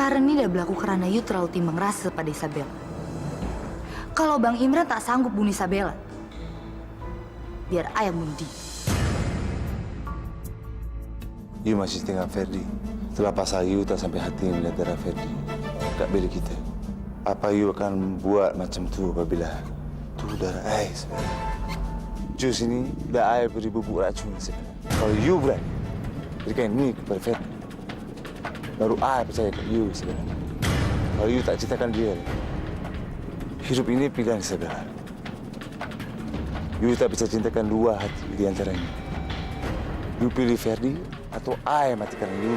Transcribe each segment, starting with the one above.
Karen ini udah berlaku karena Yu terlalu timbang rasa pada Isabella. Kalau Bang Imran tak sanggup bunuh Isabella, biar ayah bunuh dia. Yu masih tinggal Ferdi. Setelah pasal Yu tak sampai hati melihat darah Ferdi. Kak beli kita. Apa Yu akan buat macam tu apabila tu darah ayah sebenarnya? Jus ini dah ayah beri bubuk racun sebenarnya. Kalau Yu berani berikan ini kepada Ferdi, baru ayah percaya ke Yu sebenarnya. Kalau Yu tak ceritakan dia, hidup ini pilihan sebenarnya. Yu tak bisa cintakan dua hati di antaranya. Yu pilih Ferdi atau ayah matikan Yu.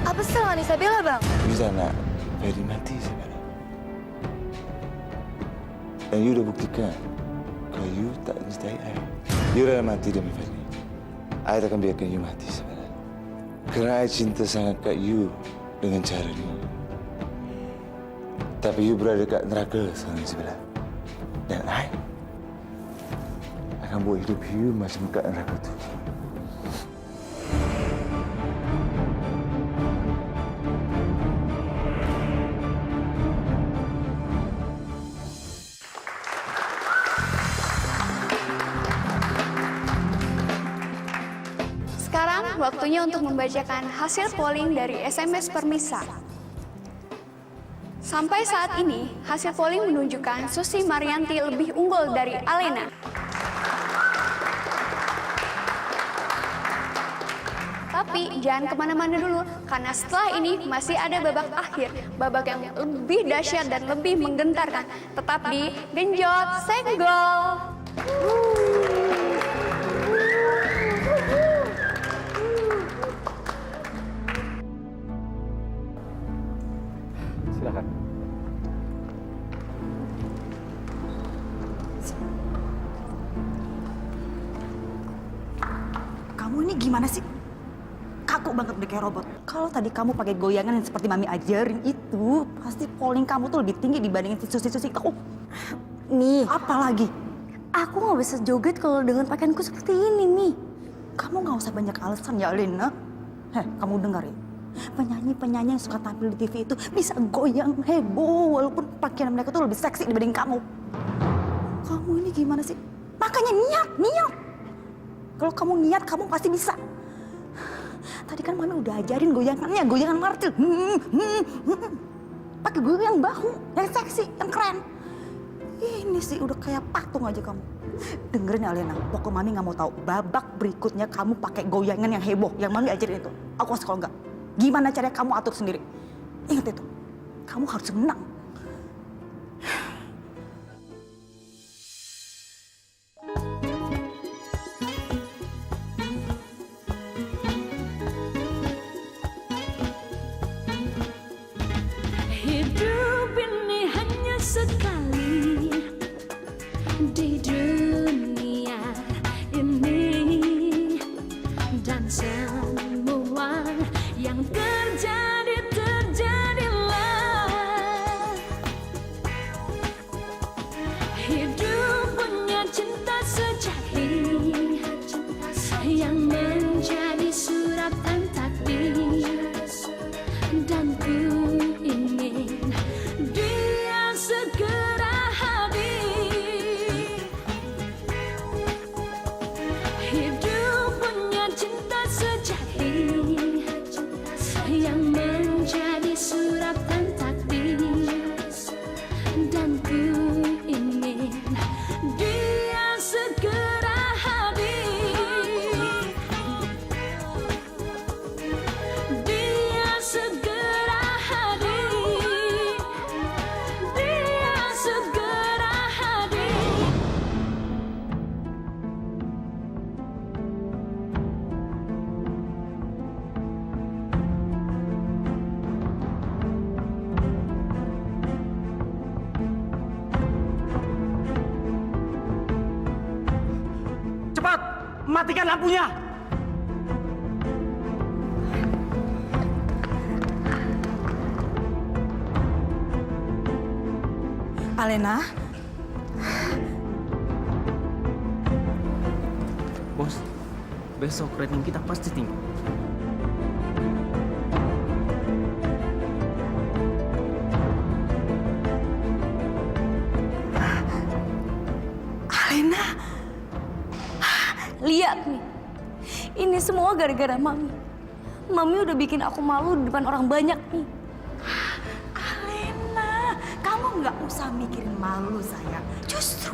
Apa kesalahan Isabella, Bang? Yu tak nak Ferdi mati sebenarnya. Dan Yu dah buktikan kalau Yu tak mencintai ayah. Yu dah mati demi Ferdi. Ayah takkan biarkan Yu mati sebenarnya. Kerana ayah cinta sangat kat Yu dengan cara ni. Tapi Yu berada dekat neraka sekarang sebenarnya. Dan ayah akan buat hidup Yu macam dekat neraka tu. Sekarang waktunya untuk membacakan hasil polling dari SMS Permisa. Sampai saat ini, hasil polling menunjukkan Susi Marianti lebih unggul dari Alena. Tapi jangan kemana-mana dulu, karena setelah ini masih ada babak akhir. Babak yang lebih dahsyat dan lebih menggentarkan. Tetap di Genjot Senggol. Silakan. Kamu ini gimana sih? Kaku banget udah kayak robot. Kalau tadi kamu pakai goyangan yang seperti Mami ajarin itu, pasti polling kamu tuh lebih tinggi dibandingin si Susi-Susi. Oh, Nih, apa lagi? aku nggak bisa joget kalau dengan pakaianku seperti ini, nih. Kamu nggak usah banyak alasan ya, Lena. Kamu dengar ya? Penyanyi-penyanyi yang suka tampil di TV itu bisa goyang heboh walaupun pakaian mereka tuh lebih seksi dibanding kamu. Kamu ini gimana sih? Makanya niat. Kalau kamu niat, kamu pasti bisa. Tadi kan Mami udah ajarin goyangannya, goyangan martil. Pakai goyang bahu, yang seksi, yang keren. Ini sih udah kayak patung aja kamu. Dengerin ya Lena, pokoknya Mami nggak mau tahu babak berikutnya kamu pakai goyangan yang heboh, yang Mami ajarin itu. Awas kalau enggak. Gimana caranya kamu atur sendiri? Ingat itu, kamu harus menang. Hidup ini hanya sekali di dunia ini, dan semua yang terjadi terjadilah. Hidup punya cinta sejati yang menjadi suratan takdir, dan ku ingin dia segera hadir. Hidup punya cinta sejati yang menjadi suratan takdir, dan ku ingin dia segera hadir. Dia segera hadir. Dia segera hadir. Cepat, matikan lampunya. Alena, Bos, besok rating kita pasti tinggi. Alena, lihat nih. Ini semua gara-gara Mami. Mami udah bikin aku malu di depan orang banyak nih. Alena, kamu nggak usah mikirin malu sayang. Justru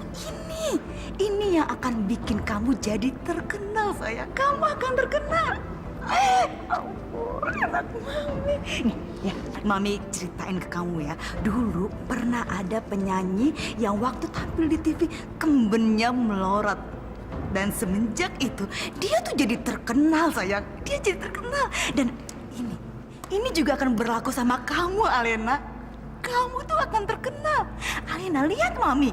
ini yang akan bikin kamu jadi terkenal sayang. Kamu akan terkenal. Ampun, anak Mami. Nih, ya, Mami ceritain ke kamu ya. Dulu pernah ada penyanyi yang waktu tampil di TV kembennya melorot. Dan semenjak itu dia tuh jadi terkenal sayang. Dia jadi terkenal. Dan ini juga akan berlaku sama kamu Alena. Kamu tuh akan terkenal. Alena lihat Mami.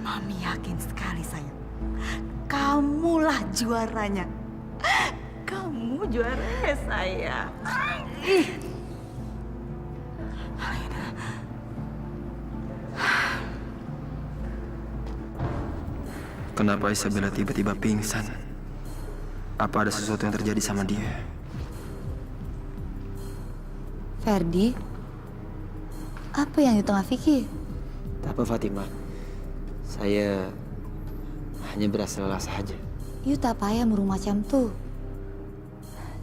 Mami yakin sekali sayang. Kamulah juaranya. Kamu juara sayang. Alena. Kenapa Isabella tiba-tiba pingsan? Apa ada sesuatu yang terjadi sama dia? Ferdi, apa yang di tengah Vicky? Tak apa Fatima, saya hanya berasa lelah saja. You tak payah murung macam tuh.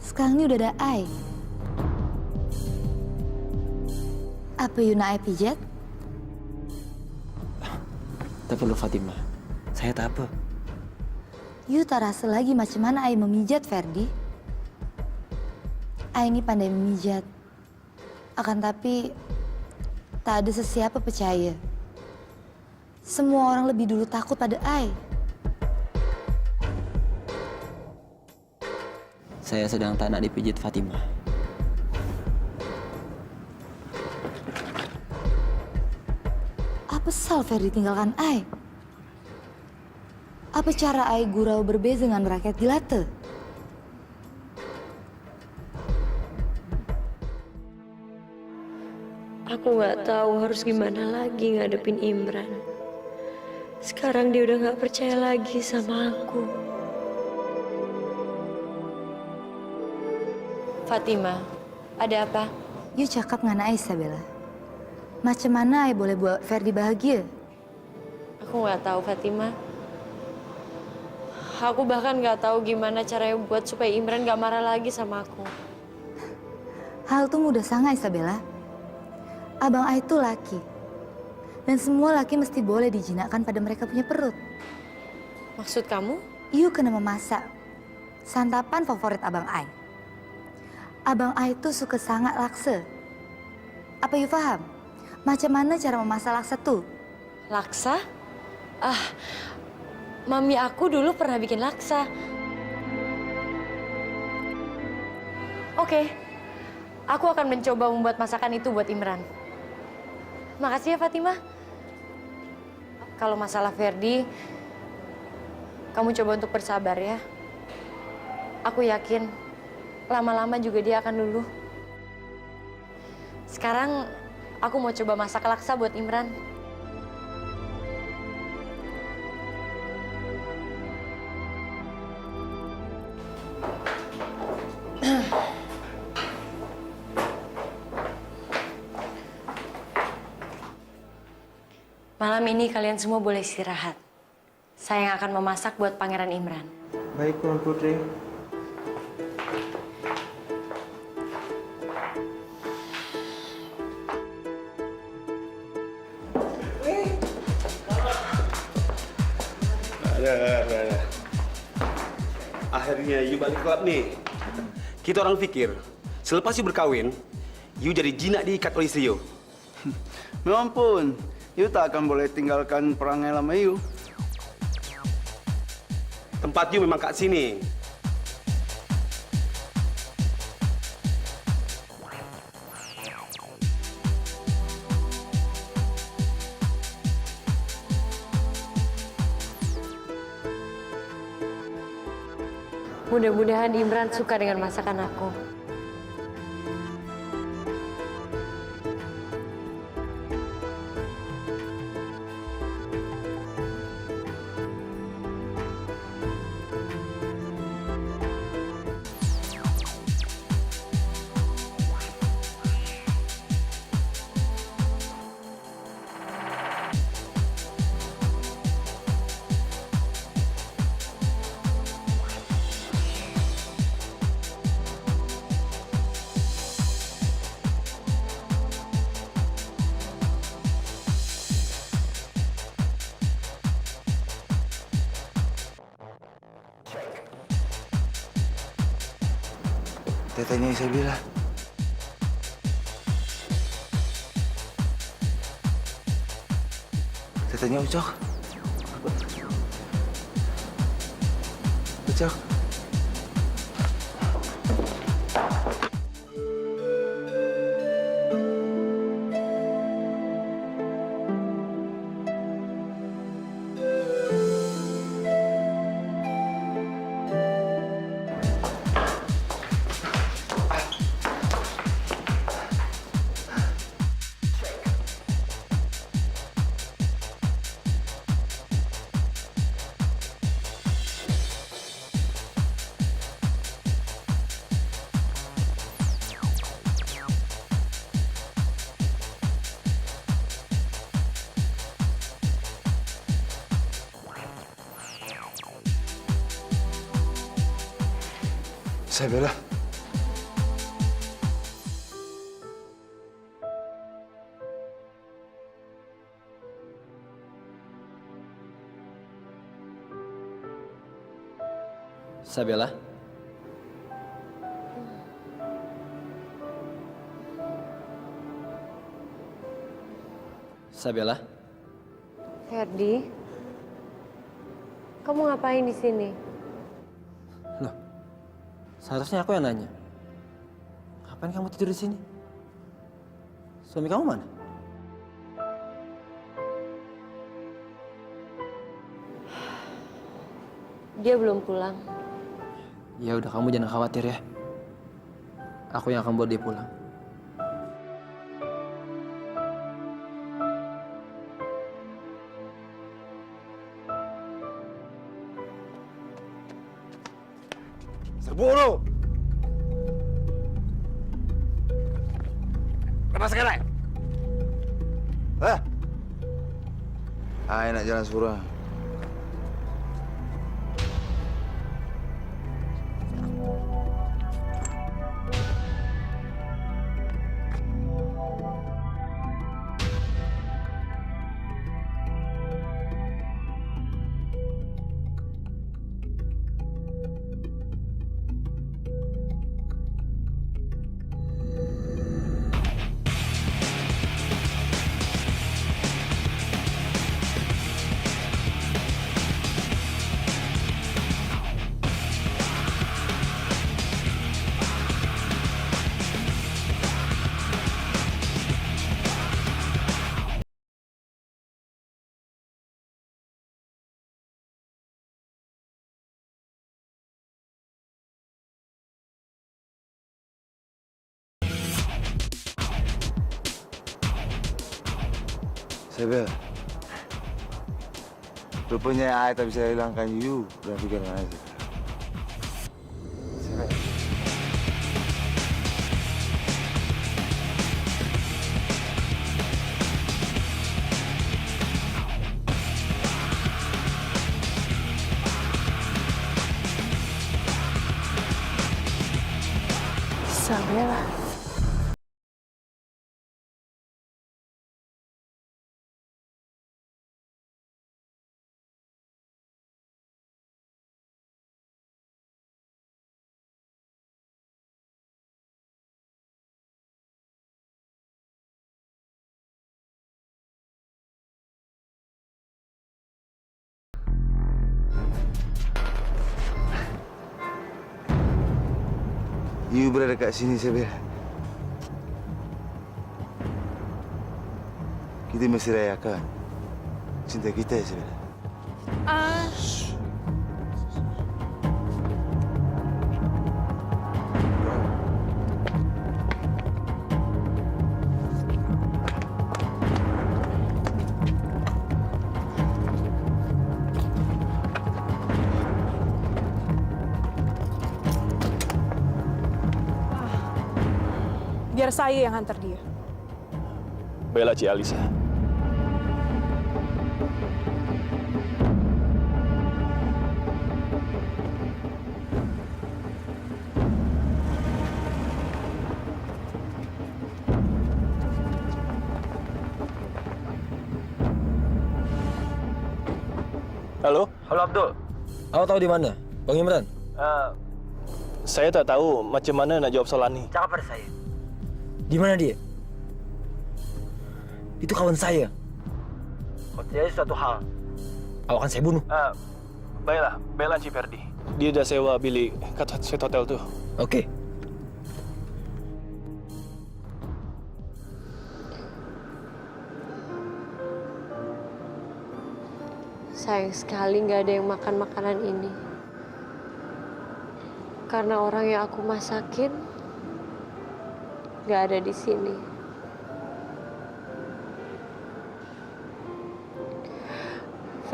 Sekarang ini udah ada I. Apa you nak I pijat? Tak perlu Fatima, saya tak apa. You tak rasa lagi macam mana I memijat, Ferdi. I ini pandai memijat. Akan tapi, tak ada sesiapa percaya. Semua orang lebih dulu takut pada I. Saya sedang tak nak dipijit Fatima. Apa sal Ferdi tinggalkan I? Apa cara I gurau berbeza dengan rakyat jelata? Aku nggak tahu harus gimana lagi ngadepin Imran. Sekarang dia udah nggak percaya lagi sama aku. Fatima, ada apa? You cakap dengan Isabella. Macam mana I boleh buat Ferdi bahagia? Aku nggak tahu Fatima. Aku bahkan nggak tahu gimana caranya buat supaya Imran nggak marah lagi sama aku. Hal itu mudah sangat, Isabella. Abang I itu laki. Dan semua laki mesti boleh dijinakkan pada mereka punya perut. Maksud kamu? You kena memasak. Santapan favorit abang I. Abang I itu suka sangat laksa. Apa you paham? Macam mana cara memasak laksa tuh? Laksa? Mami aku dulu pernah bikin laksa. Oke, aku akan mencoba membuat masakan itu buat Imran. Makasih ya Fatima. Kalau masalah Ferdi, kamu coba untuk bersabar ya. Aku yakin lama-lama juga dia akan luluh. Sekarang aku mau coba masak laksa buat Imran. Malam ini kalian semua boleh istirahat. Saya yang akan memasak buat Pangeran Imran. Baik, Tuan Putri. Ada. Akhirnya you balik klub nih. Kita orang pikir, selepas you berkawin, you jadi jinak diikat oleh istri you. Memang pun, you tak akan boleh tinggalkan perangai lama you. Tempat you memang kat sini. Mudah-mudahan Imran suka dengan masakan aku. Tetenya Isabella. Tetenya Ucok. Ucok. Isabella. Isabella? Isabella? Ferdi, kamu ngapain di sini? Loh, seharusnya aku yang nanya. Ngapain kamu tidur di sini? Suami kamu mana? Dia belum pulang. Ya udah, kamu jangan khawatir ya. Aku yang akan buat dia pulang. Serbu lu! Lepas sekarang! Hah? Ah, enak jalan surah. Isabel, rupanya I tak bisa hilangkan you dalam pikiran I. Isabel. Isabella. You berada kat sini, Isabel. Kita mesti rayakan cinta kita, Isabel. Biar saya yang hantar dia. Bella Ci Alisa. Halo? Halo Abdul. Kamu tahu di mana? Bang Imran? Saya tak tahu macam mana nak jawab soalan ni. Cakap pada saya. Di mana dia? Itu kawan saya. Kalau terjadi suatu hal, awak akan saya bunuh. Baiklah, baiklah Encik Ferdi. Dia dah sewa bilik kat suite hotel tu. Okey. Sayang sekali nggak ada yang makan makanan ini. Karena orang yang aku masakin nggak ada di sini.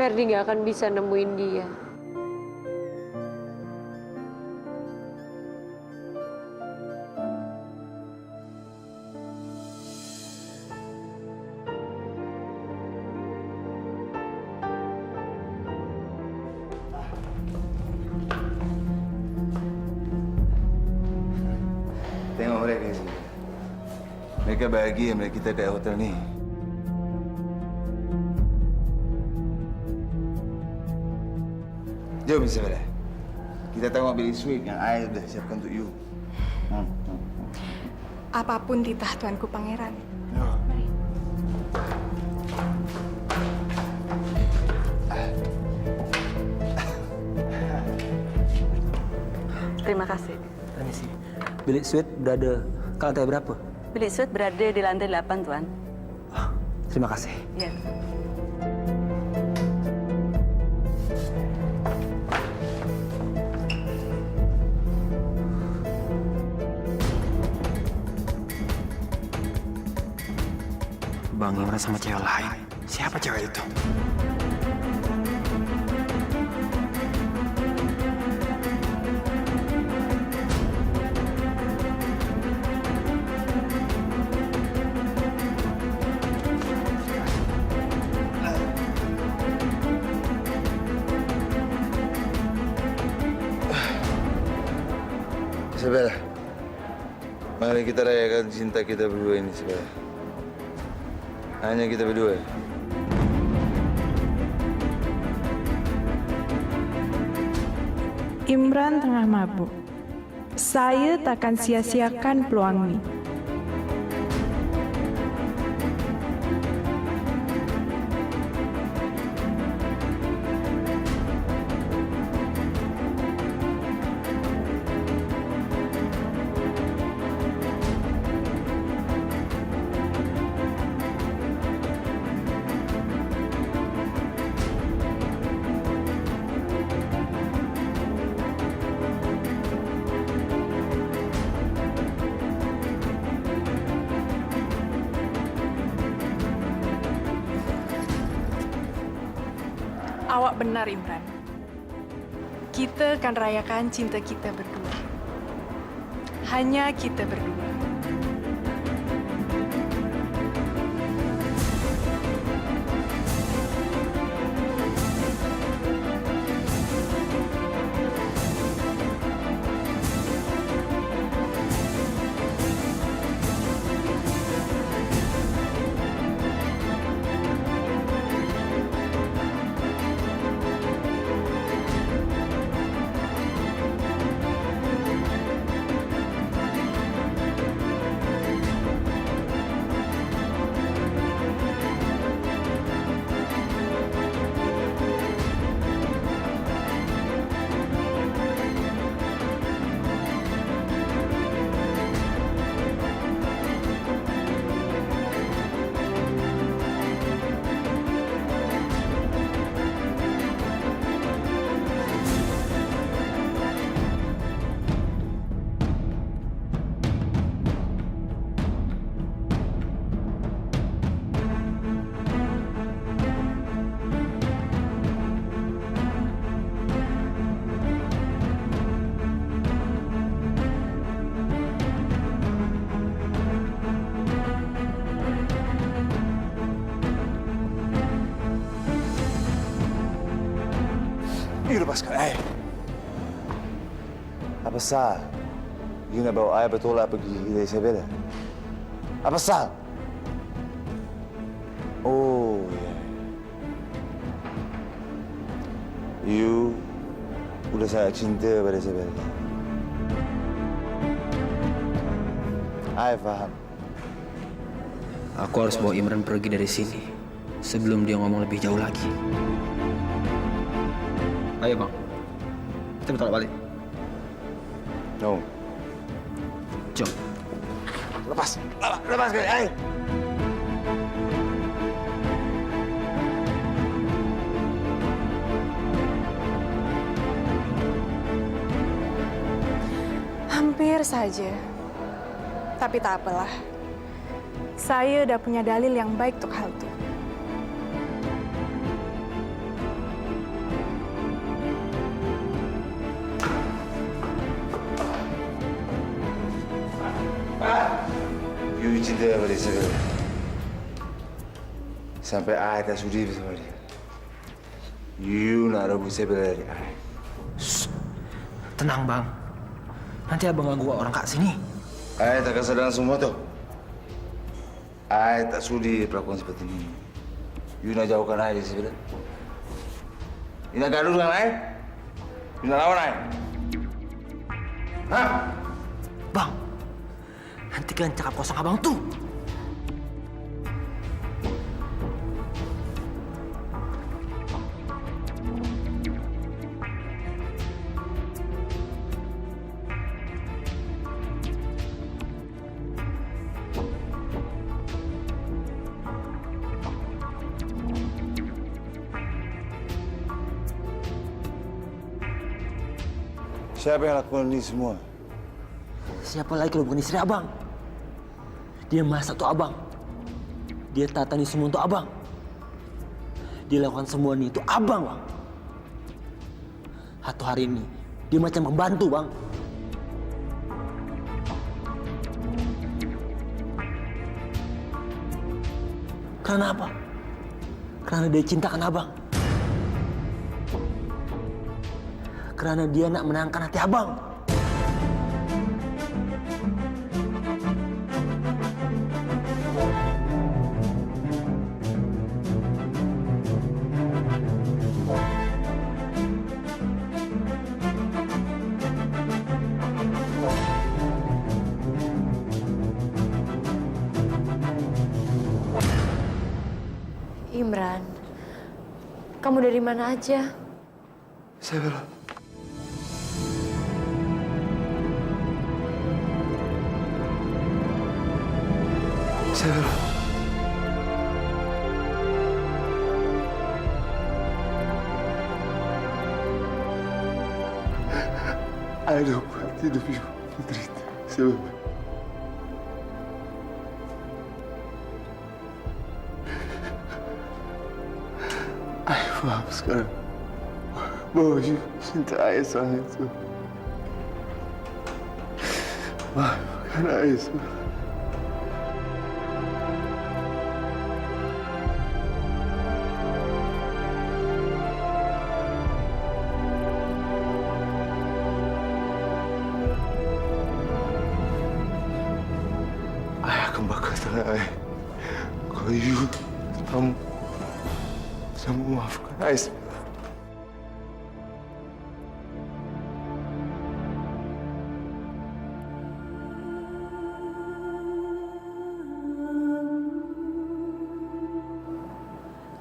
Ferdi nggak akan bisa nemuin dia. Tengok mereka sini. Mereka bahagia melihat kita kat hotel ni. Jom, Isabella. Kita tengok bilik suite yang I dah siapkan untuk you. Apapun titah tuanku pangeran. Terima kasih. Permisi. Bilik suite berada ke lantai berapa? Bilik suite berada di lantai 8, Tuan. Terima kasih. Ya. Bang Imran sama cewek lain. Siapa cewek itu? Isabella, mari kita rayakan cinta kita berdua ini, Isabella. Hanya kita berdua. Imran tengah mabuk. Saya takkan sia-siakan peluang ini. Awak benar, Imran. Kita akan rayakan cinta kita berdua. Hanya kita berdua. You lepaskan I. Apa sal? You nak bawa I bertolak pergi dari Isabella? Apa sal? Oh, ya. You udah sangat cinta pada Isabella. I paham. Aku harus bawa Imran pergi dari sini sebelum dia ngomong lebih jauh lagi. Ayo bang, kita bertolak balik. No. Jom. Lepas kali, ayo. Hampir saja. Tapi tak apalah. Saya udah punya dalil yang baik untuk hal itu. You cinta pada Isabel. Sampai I tak sudi bersama dia. You nak rebut Isabel dari I. Tenang bang, nanti abang ganggu orang kak sini. I tak kesadaran semua tu. I tak sudi perlakuan seperti ini. You nak jauhkan I dari Isabel. You nak gaduh dengan I? You nak lawan I? Hah? Bang, hentikan cakap kosong abang tuh. Siapa yang lakukan ini semua? Siapa lagi kalau bukan istri abang? Dia masak tuh abang. Dia tatani semua untuk abang. Dia lakukan semua ini itu abang, bang. Satu hari ini, dia macam pembantu, bang. Karena apa? Karena dia cintakan abang. Karena dia nak menangkan hati abang. Imran, kamu dari mana aja? Saya belum. Saya belum. I don't want hidup you menderita. Saya belum. I paham sekarang bahwa you cinta ayah sangat itu. Maafkan ayah sekarang. Ayah akan bakar tangan ayah. Kalau you kamu bisa memaafkan ayah.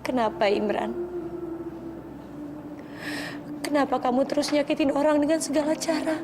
Kenapa Imran? Kenapa kamu terus nyakitin orang dengan segala cara?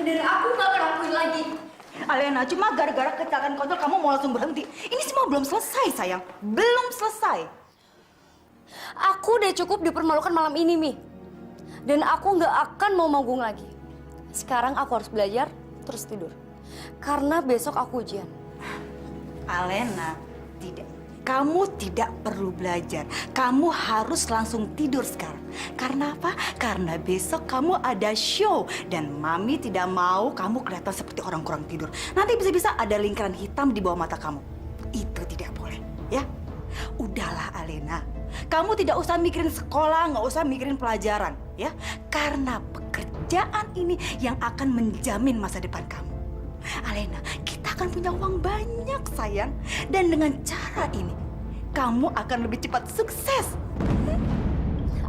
Dan aku gak akan lakuin lagi. Alena, cuma gara-gara kecelakaan kontrol kamu mau langsung berhenti. Ini semua belum selesai, sayang. Belum selesai. Aku udah cukup dipermalukan malam ini, Mi. Dan aku nggak akan mau manggung lagi. Sekarang aku harus belajar, terus tidur. Karena besok aku ujian. Alena, tidak. Kamu tidak perlu belajar. Kamu harus langsung tidur sekarang. Karena apa? Karena besok kamu ada show. Dan Mami tidak mau kamu kelihatan seperti orang kurang tidur. Nanti bisa-bisa ada lingkaran hitam di bawah mata kamu. Itu tidak boleh, ya? Udahlah, Alena. Kamu tidak usah mikirin sekolah, nggak usah mikirin pelajaran, ya? Karena pekerjaan ini yang akan menjamin masa depan kamu. Alena, kita akan punya uang banyak, sayang. Dan dengan cara ini, kamu akan lebih cepat sukses.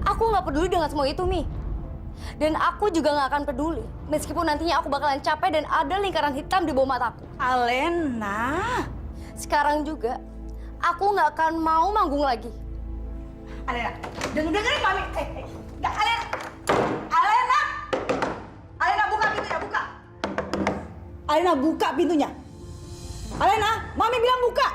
Aku nggak peduli dengan semua itu, Mi. Dan aku juga nggak akan peduli. Meskipun nantinya aku bakalan capek dan ada lingkaran hitam di bawah mataku. Alena. Sekarang juga, aku nggak akan mau manggung lagi. Alena, dengerin Mami. Alena. Alena. Alena, buka pintunya, buka. Alena, buka pintunya. Alena, Mami bilang buka.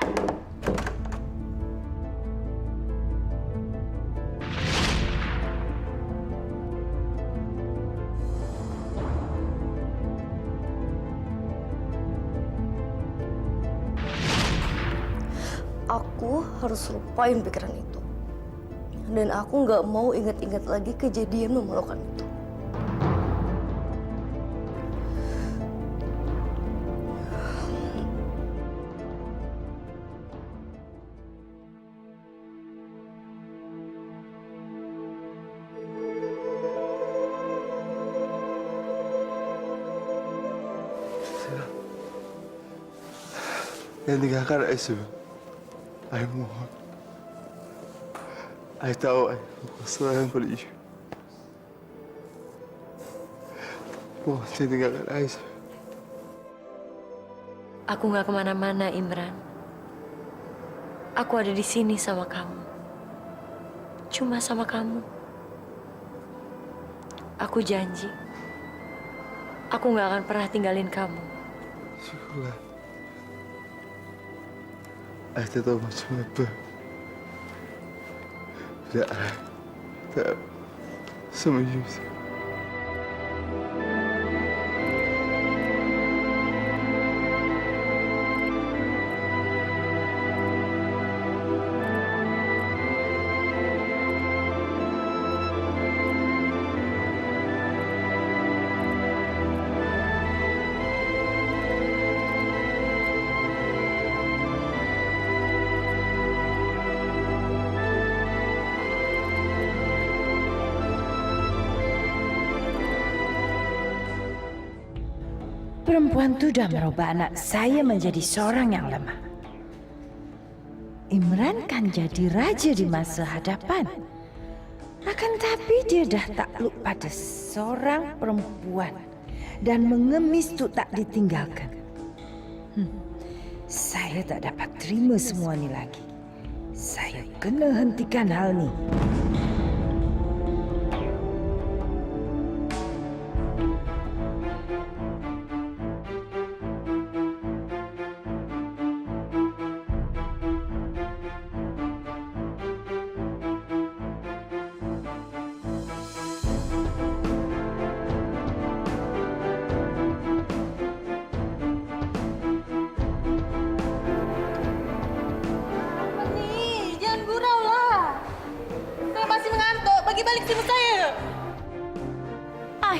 Aku harus lupain pikiran itu. Dan aku nggak mau ingat-ingat lagi kejadian memalukan itu. Jangan tinggalkan Aisyah. Saya mohon. Saya tahu saya sayang pada you. Mohon jangan tinggalkan Aisyah. Aku nggak kemana-mana, Imran. Aku ada di sini sama kamu. Cuma sama kamu. Aku janji. Aku nggak akan pernah tinggalin kamu. Syukurlah. Saya tak tahu macam apa. Tak sama you. Perempuan itu sudah merubah anak saya menjadi seorang yang lemah. Imran kan jadi raja di masa hadapan. Akan tapi dia dah takluk pada seorang perempuan dan mengemis untuk tak ditinggalkan. Saya tak dapat terima semua ini lagi. Saya kena hentikan hal ini.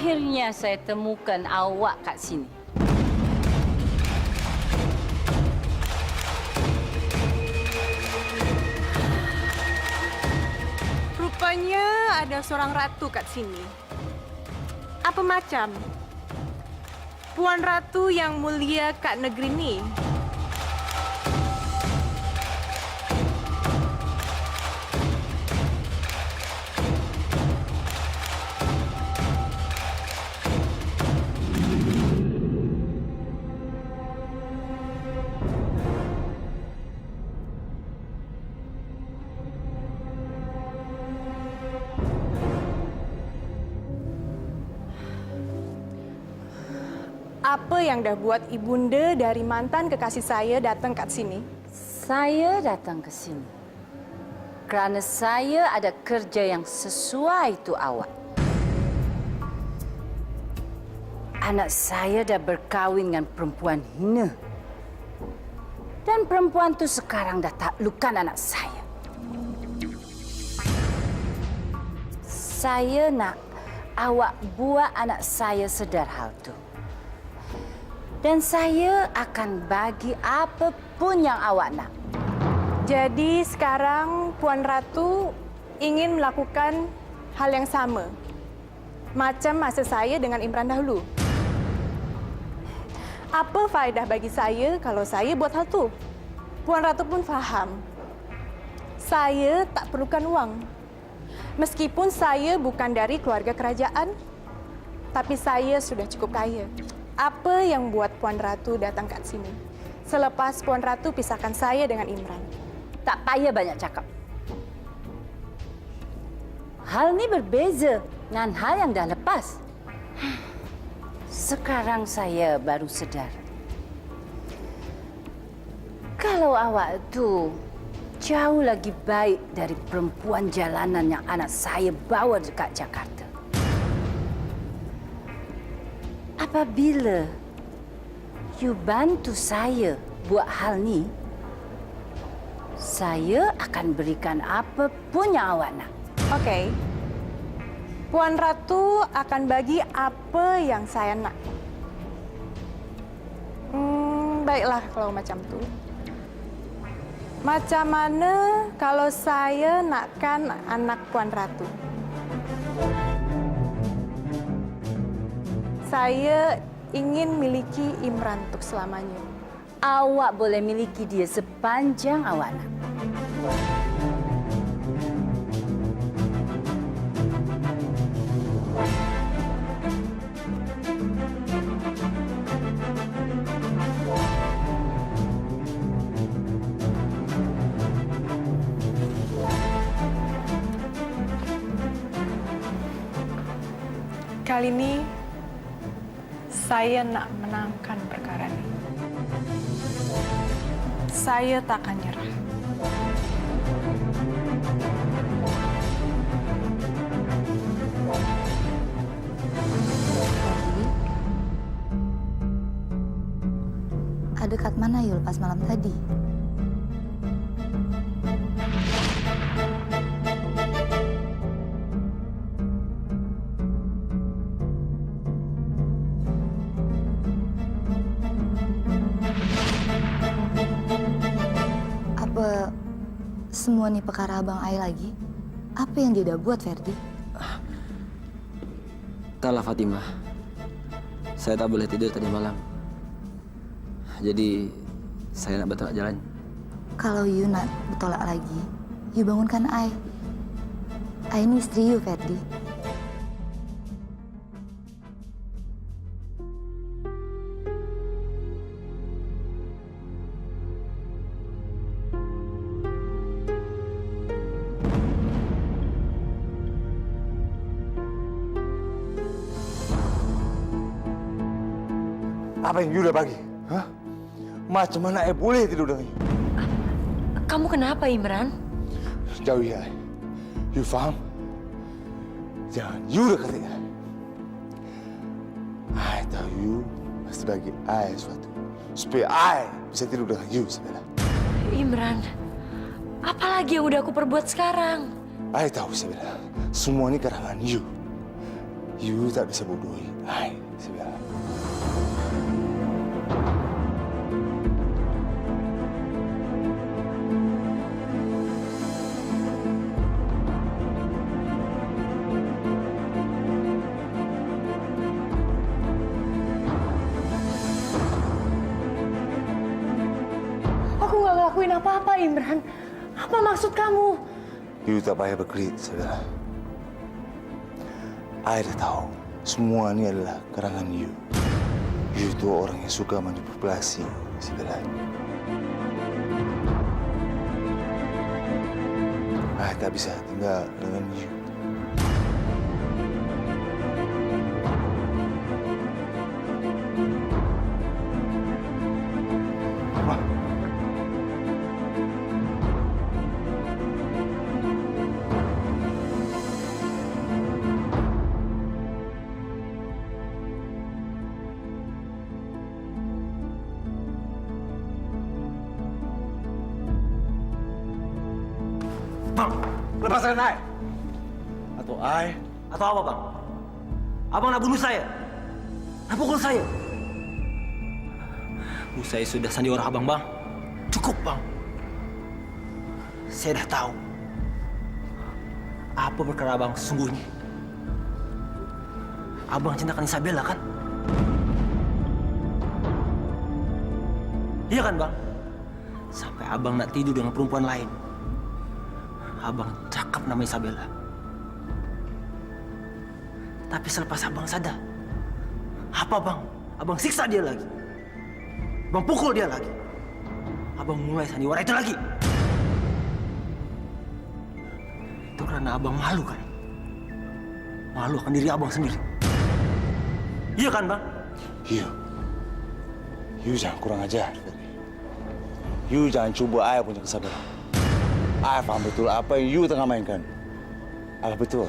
Akhirnya saya temukan awak kat sini. Rupanya ada seorang ratu kat sini. Apa macam? Puan Ratu yang mulia kat negeri ni. Apa yang dah buat ibunda dari mantan kekasih saya datang kat sini? Saya datang ke sini Kerana saya ada kerja yang sesuai tu awak. Anak saya dah berkahwin dengan perempuan hina. Dan perempuan tu sekarang dah taklukkan anak saya. Saya nak awak buat anak saya sedar hal tu. Dan saya akan bagi apa pun yang awak nak. Jadi sekarang Puan Ratu ingin melakukan hal yang sama. Macam masa saya dengan Imran dahulu. Apa faedah bagi saya kalau saya buat hal tu? Puan Ratu pun faham. Saya tak perlukan wang. Meskipun saya bukan dari keluarga kerajaan, tapi saya sudah cukup kaya. Apa yang buat Puan Ratu datang kat sini? Selepas Puan Ratu pisahkan saya dengan Imran. Tak payah banyak cakap. Hal ni berbeza dengan hal yang dah lepas. Sekarang saya baru sedar. Kalau awak tu jauh lagi baik dari perempuan jalanan yang anak saya bawa dekat Jakarta. Apabila you bantu saya buat hal ni, saya akan berikan apa pun yang awak nak. Okey. Puan Ratu akan bagi apa yang saya nak. Baiklah kalau macam tu. Macam mana kalau saya nakkan anak Puan Ratu? Saya ingin miliki Imran untuk selamanya. Awak boleh miliki dia sepanjang awak nak. Kali ini saya nak menangkan perkara ini. Saya tak akan nyerah. Ada kat mana you lepas malam tadi? Apa semua ni perkara Abang Ai lagi? Apa yang dia dah buat, Ferdi? Entahlah Fatimah. Saya tak boleh tidur tadi malam. Jadi saya nak bertolak jalan. Kalau you nak bertolak lagi, you bangunkan Ai. Ai ni isteri you, Ferdi. Apa yang you dah bagi? Hah? Macam mana I boleh tidur dengan you? Kamu kenapa, Imran? Jauhi I. You faham? Jangan you dekati I. I tahu you mesti bagi I sesuatu. Supaya I bisa tidur dengan you, Isabella. Imran, apa lagi yang udah aku perbuat sekarang? I tahu, Isabella. Semua ini karangan you. You tak bisa bodohi I, Isabella. Aku nggak ngelakuin apa-apa, Imran. Apa maksud kamu? You tak payah berkelit, Isabella. I dah tahu. Semua ini adalah karangan you. You itu orang yang suka manipulasi, Isabella. I tak bisa tinggal dengan you. lepaskan I. Atau I. Atau apa, Bang? Abang nak bunuh saya? Nak pukul saya? Saya sudah sandiwara abang, Bang. Cukup, Bang. Saya dah tahu apa perkara abang sesungguhnya. Abang cintakan Isabella, kan? Iya kan, Bang? Sampai abang nak tidur dengan perempuan lain. Abang cakap nama Isabella. Tapi selepas abang sadar, apa, Bang? Abang siksa dia lagi. Abang pukul dia lagi. Abang mulai sandiwara itu lagi. Itu karena abang malu, kan? Malu akan diri abang sendiri. Iya kan, Bang? Iya. You jangan kurang ajar. You jangan cuba I punya kesabaran. I faham betul apa yang you tengah mainkan. Apa betul?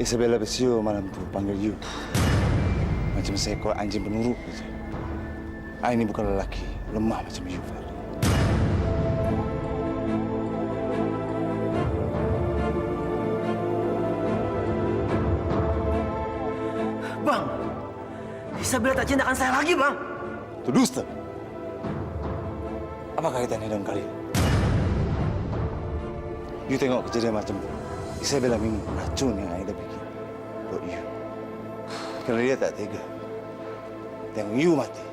Isabella Besio malam itu panggil you. Macam seekor anjing penurut saja. I ini bukan lelaki lemah macam you, Ferdi. Bang, Isabella tak cintakan saya lagi, Bang. Itu dusta. Apa kaitannya dengan kalian? You tengok kejadian macam itu. Isabella minum racun yang Aida bikin buat you. Kerana dia tak tega tengok you mati.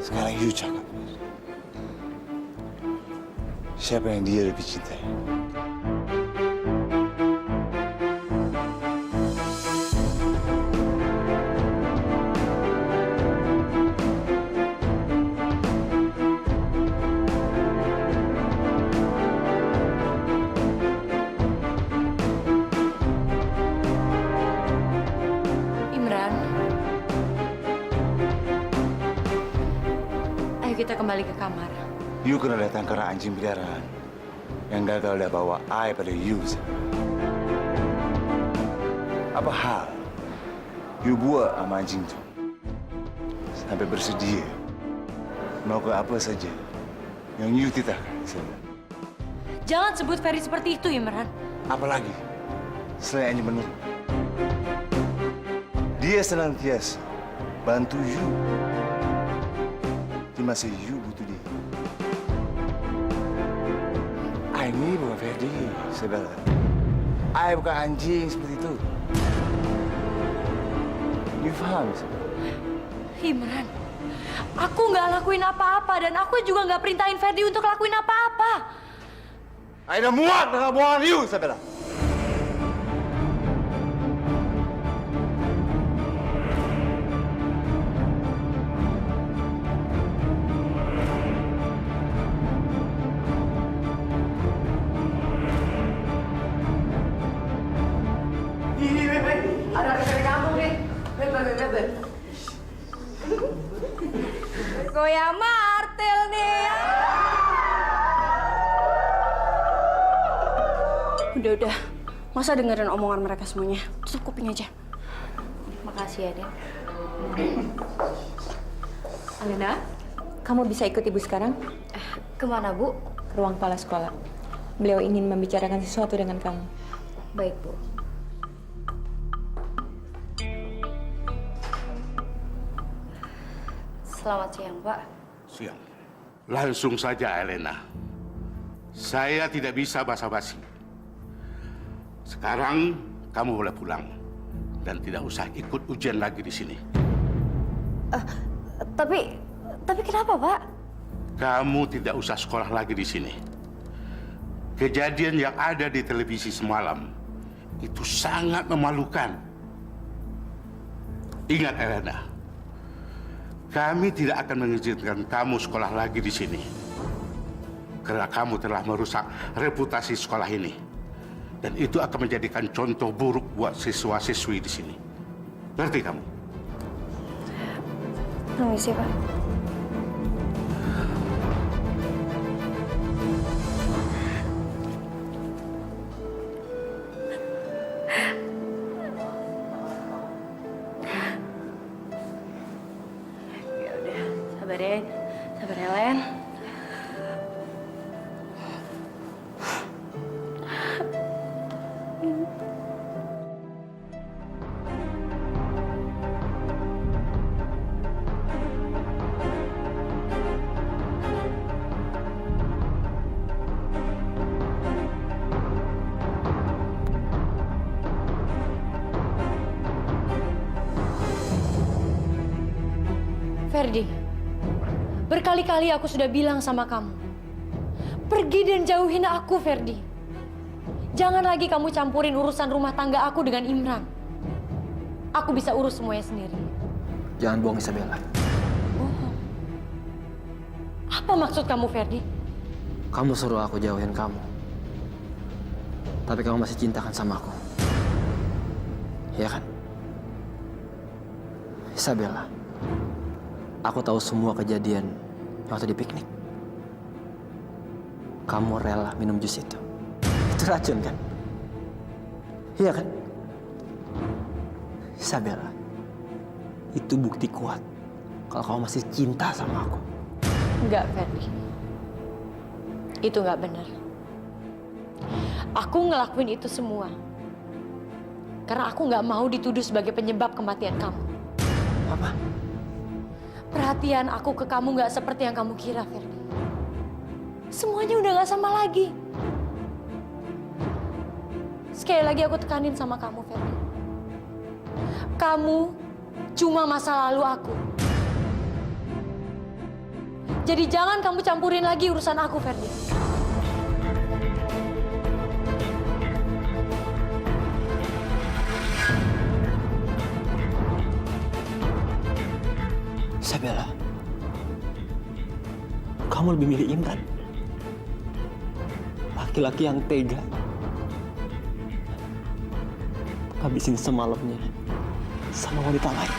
Sekarang you cakap, siapa yang dia lebih cintai? Kita kembali ke kamar. You kena datang karena anjing peliharaan yang gagal dah bawa I pada you. Apa hal you buat sama anjing tu sampai bersedia melakukan apa saja yang you titahkan? Jangan sebut Ferry seperti itu, Imran. Apalagi selain anjing menurut, dia senantiasa bantu you di masa you butuh dia. I ini bukan Ferdi, Isabella. I bukan anjing seperti itu. You faham, Isabella? Imran, aku nggak lakuin apa-apa dan aku juga nggak perintahin Ferdi untuk lakuin apa-apa. I dah muak dengan omongan you, Isabella. Goyang martel nih. Udah. Masa dengerin omongan mereka semuanya? Tutup kuping aja. Makasih ya, Den. Alena, kamu bisa ikut Ibu sekarang? Kemana, Bu? Ke ruang kepala sekolah. Beliau ingin membicarakan sesuatu dengan kamu. Baik, Bu. Selamat siang, Pak. Siang. Langsung saja, Elena. Saya tidak bisa basa-basi. Sekarang kamu boleh pulang dan tidak usah ikut ujian lagi di sini. Tapi kenapa, Pak? Kamu tidak usah sekolah lagi di sini. Kejadian yang ada di televisi semalam itu sangat memalukan. Ingat, Elena. Kami tidak akan mengizinkan kamu sekolah lagi di sini. Karena kamu telah merusak reputasi sekolah ini. Dan itu akan menjadikan contoh buruk buat siswa-siswi di sini. Ngerti kamu? Permisi, Pak. Sabar ya, Len. Berkali-kali aku sudah bilang sama kamu, pergi dan jauhin aku, Ferdi. Jangan lagi kamu campurin urusan rumah tangga aku dengan Imran. Aku bisa urus semuanya sendiri. Jangan bohong, Isabella. Apa maksud kamu, Ferdi? Kamu suruh aku jauhin kamu. Tapi kamu masih cintakan sama aku. Iya kan? Isabella, aku tahu semua kejadian waktu di piknik. Kamu rela minum jus itu. Itu racun kan? Iya kan? Isabella, itu bukti kuat kalau kamu masih cinta sama aku. Enggak, Ferdi. Itu nggak benar. Aku ngelakuin itu semua karena aku nggak mau dituduh sebagai penyebab kematian kamu. Apa? Perhatian aku ke kamu nggak seperti yang kamu kira, Ferdi. Semuanya udah nggak sama lagi. Sekali lagi aku tekanin sama kamu, Ferdi. Kamu cuma masa lalu aku. Jadi jangan kamu campurin lagi urusan aku, Ferdi. Isabella, kamu lebih milih Imran. Laki-laki yang tega. Habisin semalamnya sama wanita lain.